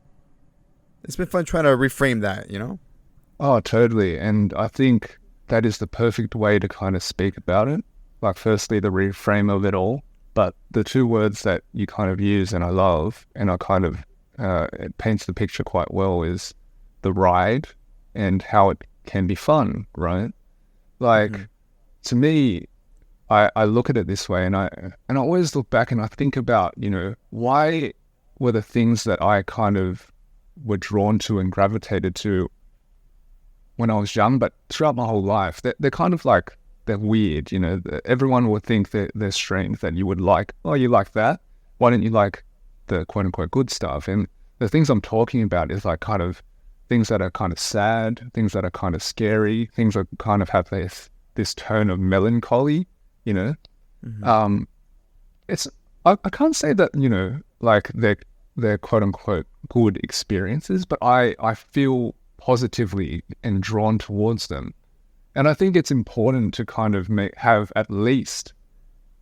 It's been fun trying to reframe that, you know? Oh, totally. And I think that is the perfect way to kind of speak about it. Like, firstly, the reframe of it all, but the two words that you kind of use and I love, and I kind of, it paints the picture quite well, is the ride and how it can be fun, right? Like, Mm-hmm. to me, I look at it this way, and I always look back and I think about, you know, why were the things that I kind of were drawn to and gravitated to when I was young, but throughout my whole life, they're kind of like, they're weird, you know. Everyone would think that they're strange, that you would like, oh, you like that? Why don't you like the quote unquote good stuff? And the things I'm talking about is like kind of things that are kind of sad, things that are kind of scary, things that kind of have this tone of melancholy, you know. Mm-hmm. It's I can't say that, you know, like they're quote unquote good experiences, but I feel positively and drawn towards them. And I think it's important to kind of have at least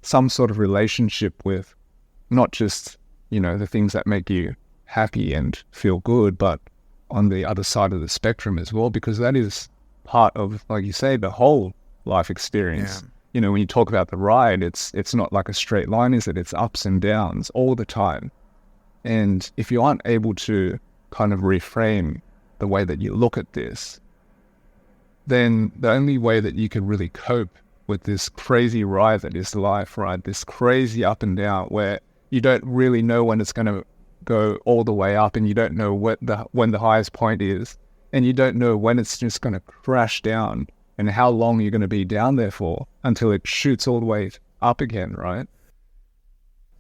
some sort of relationship with not just, you know, the things that make you happy and feel good, but on the other side of the spectrum as well, because that is part of, like you say, the whole life experience. Yeah. You know, when you talk about the ride, it's not like a straight line, is it? It's ups and downs all the time. And if you aren't able to kind of reframe the way that you look at this, then the only way that you can really cope with this crazy ride that is life, right? This crazy up and down where you don't really know when it's going to go all the way up, and you don't know when the highest point is, and you don't know when it's just going to crash down and how long you're going to be down there for until it shoots all the way up again, right?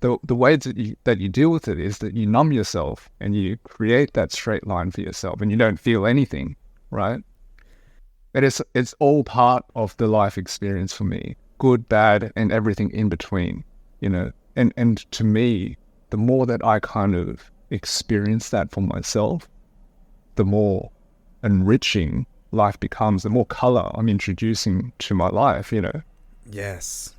The way that you deal with it is that you numb yourself and you create that straight line for yourself, and you don't feel anything, right? It's all part of the life experience for me, good, bad, and everything in between, you know. And to me, the more that I kind of experience that for myself, the more enriching life becomes, the more color I'm introducing to my life, you know. Yes.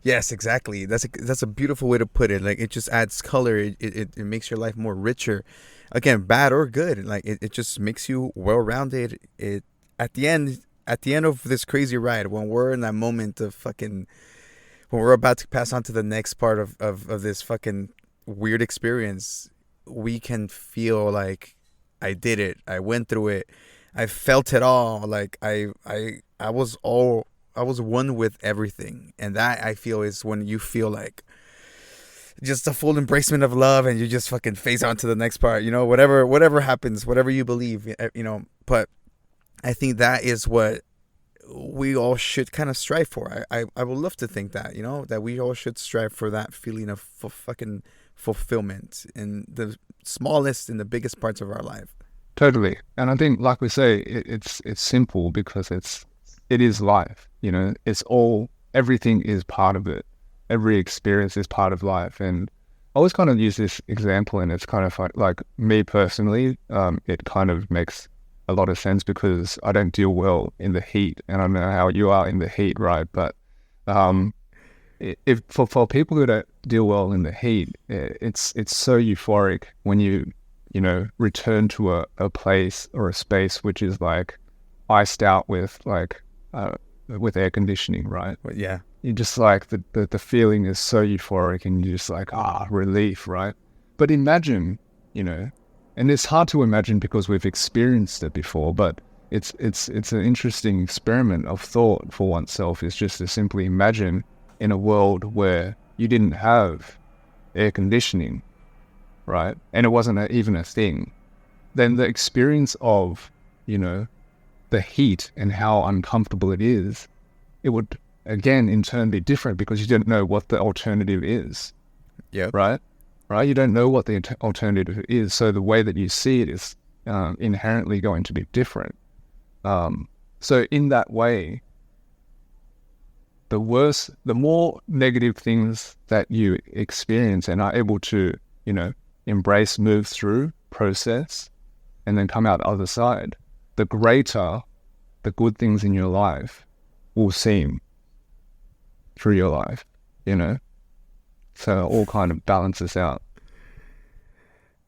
Yes, exactly. That's a beautiful way to put it. Like it just adds color. It makes your life more richer. Again, bad or good. Like it just makes you well rounded. It at the end of this crazy ride, when we're in that moment of fucking when we're about to pass on to the next part of this fucking weird experience, we can feel like I did it. I went through it. I felt it all. Like I was one with everything. And that I feel is when you feel like just a full embracement of love and you just fucking phase on to the next part, you know, whatever happens, whatever you believe, you know, but I think that is what we all should kind of strive for. I would love to think that, you know, that we all should strive for that feeling of fucking fulfillment in the smallest and the biggest parts of our life. Totally. And I think, like we say, it's simple because it is life. You know, everything is part of it. Every experience is part of life. And I always kind of use this example, and it's kind of like me personally, it kind of makes a lot of sense because I don't deal well in the heat, and I don't know how you are in the heat, right? But if for people who don't deal well in the heat, it's so euphoric when you return to a place or a space which is like iced out with air conditioning, right? But yeah, you just like the feeling is so euphoric, and you're just like, relief, right? But imagine, and it's hard to imagine because we've experienced it before, but it's an interesting experiment of thought for oneself, is just to simply imagine in a world where you didn't have air conditioning, right? And it wasn't even a thing. Then the experience of, the heat and how uncomfortable it is, it would again in turn be different because you don't know what the alternative is. Yeah. Right? You don't know what the alternative is, so the way that you see it is inherently going to be different. So in that way, the more negative things that you experience and are able to, embrace, move through, process, and then come out the other side, the greater the good things in your life will seem through your life, So it all kind of balances out.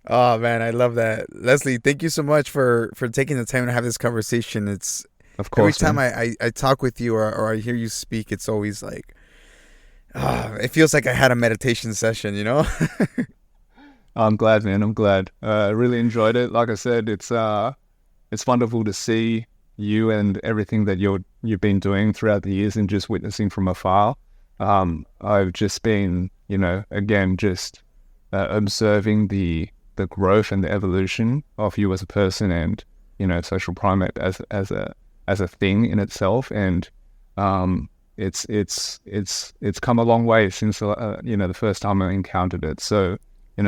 Oh man, I love that. Leslie, thank you so much for taking the time to have this conversation. It's of course, every time I talk with you or I hear you speak, it's always like, it feels like I had a meditation session, I'm glad, man. I'm glad. I really enjoyed it. Like I said, it's wonderful to see you and everything that you've been doing throughout the years and just witnessing from afar. I've just been, again, just observing the growth and the evolution of you as a person, and social primate as a thing in itself. And it's come a long way since the first time I encountered it. So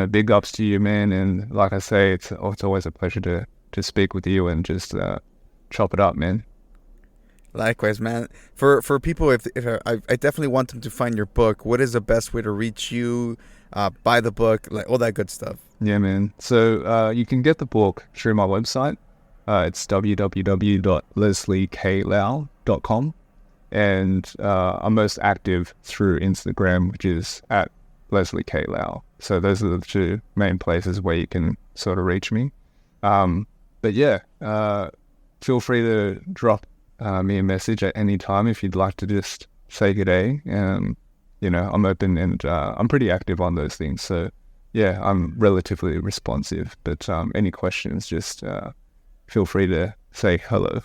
big ups to you, man. And like I say, it's always a pleasure to speak with you and just chop it up, man. Likewise, man. For people, if I definitely want them to find your book. What is the best way to reach you? Buy the book, like all that good stuff. Yeah, man. So you can get the book through my website. It's www.leslieklao.com, and I'm most active through Instagram, which is at Leslie K. Lau. So those are the two main places where you can sort of reach me. But yeah, feel free to drop me a message at any time if you'd like to just say good day. I'm open, and I'm pretty active on those things. So yeah, I'm relatively responsive, but any questions, just feel free to say hello.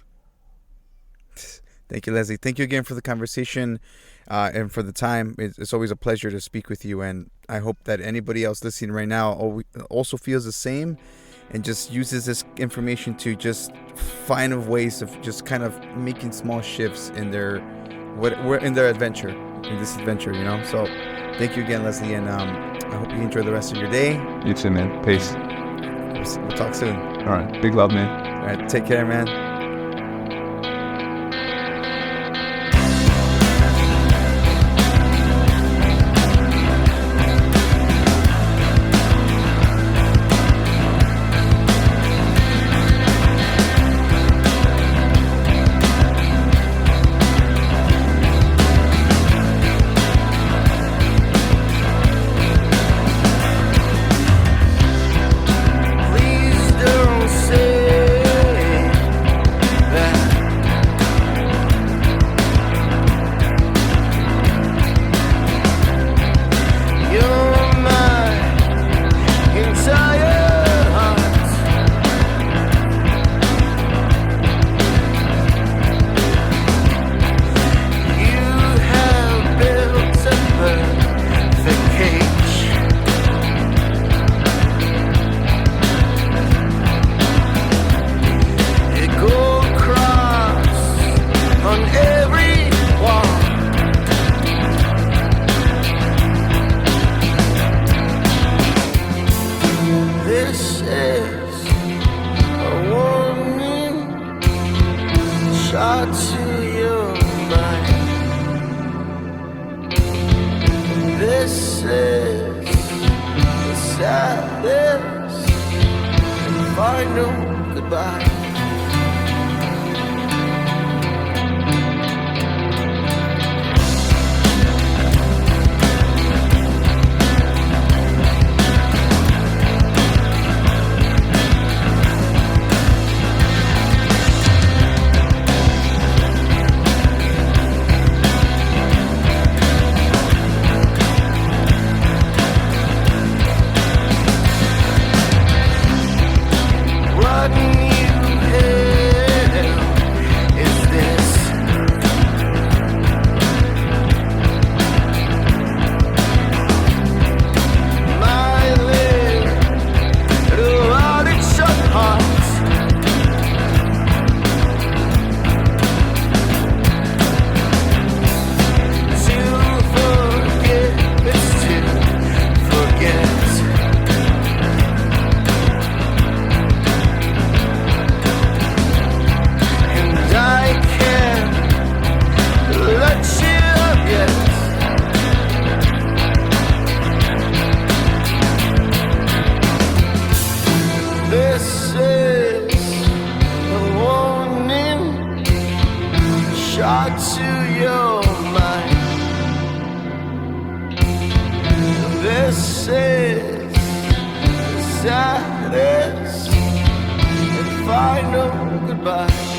Thank you, Leslie. Thank you again for the conversation and for the time. It's always a pleasure to speak with you, and I hope that anybody else listening right now also feels the same and just uses this information to just find ways of just kind of making small shifts in their adventure, in this adventure, So thank you again, Leslie, and I hope you enjoy the rest of your day. You too, man. Peace. We'll talk soon. All right. Big love, man. All right. Take care, man. shot to you. goodbye. This is a warning shot to your mind. This is the saddest and final goodbye.